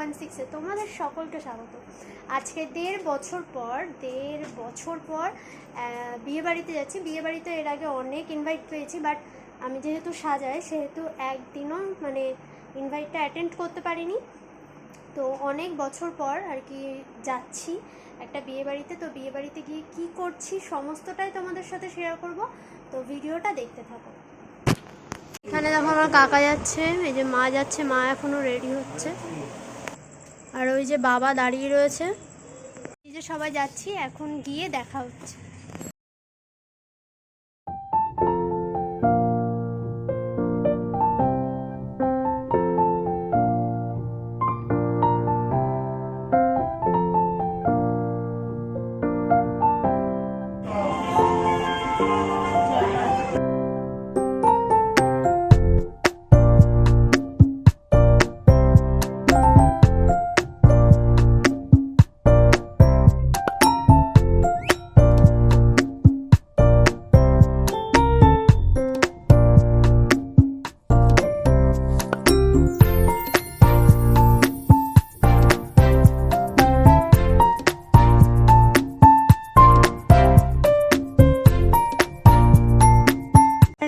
1.6-এ তোমাদের সকলকে স্বাগত। আজকে দেড় বছর পর বিয়ে বাড়িতে যাচ্ছি। বিয়ে বাড়িতে এর আগে অনেক ইনভাইট পেয়েছি, বাট আমি যেহেতু সাজাই সেহেতু একদিনও মানে ইনভাইটটা অ্যাটেন্ড করতে পারিনি। তো অনেক বছর পর আর কি যাচ্ছি একটা বিয়ে বাড়িতে। তো বিয়ে বাড়িতে গিয়ে কী করছি সমস্তটাই তোমাদের সাথে শেয়ার করব, তো ভিডিওটা দেখতে থাকো। এখানে দেখো আমার কাকা যাচ্ছে, এই যে মা যাচ্ছে, মা এখনো রেডি হচ্ছে, আর ওই যে বাবা দাঁড়িয়ে রয়েছে। এই যে সবাই যাচ্ছি, এখন গিয়ে দেখা হচ্ছে।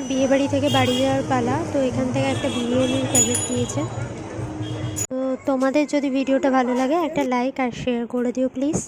বিয়ে বাড়ি থেকে বাড়ি যাওয়ার পালা। তো এখান থেকে একটা বিরিয়ানির প্যাকেট দিয়েছে। তো তোমাদের যদি ভিডিওটা ভালো লাগে একটা লাইক আর শেয়ার করে দিও প্লিজ।